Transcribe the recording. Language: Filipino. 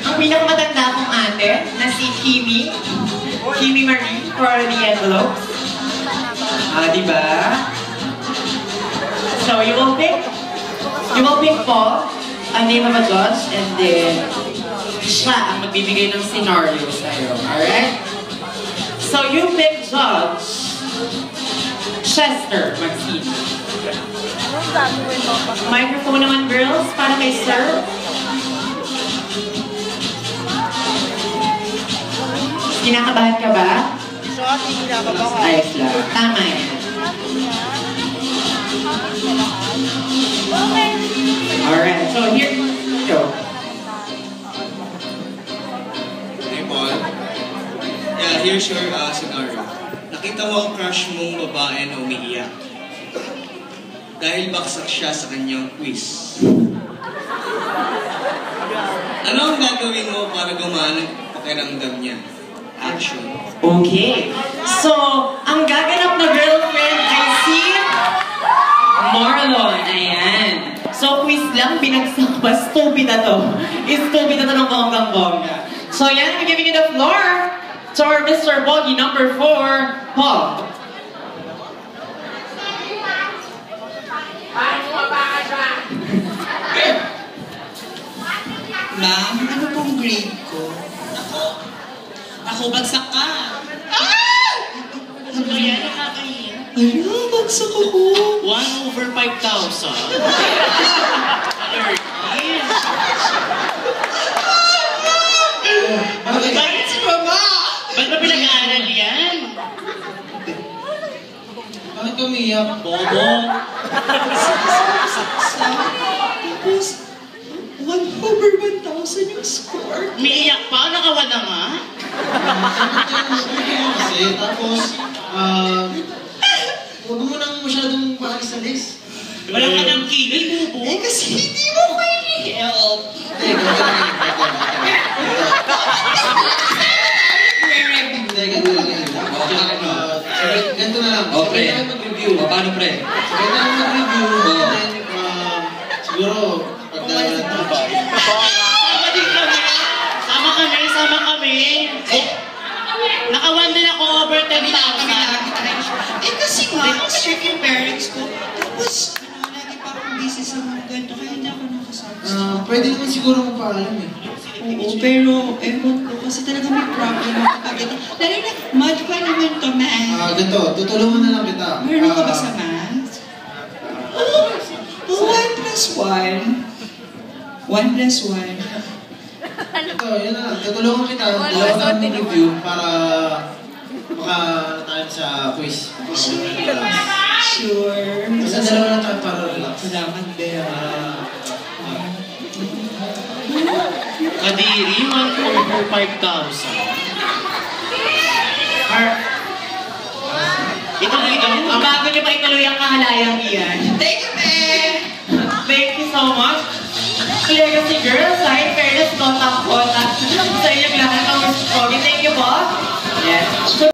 ang pinakamatanda kong ate na si Kimi Marie for the envelope. Diba? So you will pick Paul, a name of a judge, and then siya ang magbibigay ng scenario sa'yo. Alright? So you pick Judge Chester Maxine. Microphone naman, girls, para kay Sir. Kinakabahan ka ba? Ayos lang. Tama yan. Alright, so here you go. Hey, Paul. Yeah, here's your scenario. Nakita mo ang crush mong babae na umiiyak. Dahil baksak siya sa kanyang quiz. Ano ang gagawin mo para gumana ang pakiramdam niya? Action. Okay. So, ang gaganap na girlfriend ay si Marlon. Ayan. So, quiz lang, binagsak pa. Stupid na to. Stupid na to ng bonggang-bongga. So, yan, I'm giving you the floor to our Mr. Boggy number 4, Paul. Ma'am, ano pong grade ko? Ako, bagsak ka. Ah! Ano yan? Nakakahiya. Ano, bagsak ako. 1/5,000. Bakit si Mama? Ba't ba pinag-aaral yan? Bakit umiyak? Bobo. Tapos, 1/1,000 yung score. Umiiyak pa? Nakawa na nga? Kasi, tapos, huwag mo nang masyadong maalis-alis. Wala ka ng kilay, bobo. Eh, kasi hindi mo kayo help. Ganito na lang. Oh, pre. Mag-review. Paano, pre? Ganito na mag-review. Then, siguro, Sama kami. Naka-1 din ako over 10,000. Eh, kasi nga, strict yung parents ko. Tapos, lagi pa akong busy sa mga ganito, kaya hindi ako nakasama. Pwede naman siguro magpaalam eh. Oo, pero ewan ko kasi talaga may problem ako kapag ito. Lalo na, math pa naman to, man. Ganito, tutulungan na lang kita. Meron ka ba sa math? Oh, 1 plus 1. 1 plus 1. Ito, yun na lang. Tutulungan kita. Dalawa na ng review para tayo sa quiz. Sure. Basta dalawa na tayo para relax. Salamat, Bea. Kadiri, 1/5,000. Ituloy daw. Ang bago niyo pa ituloy ang kahalayang iyan. Thank you, Bea! Thank you so much. Clear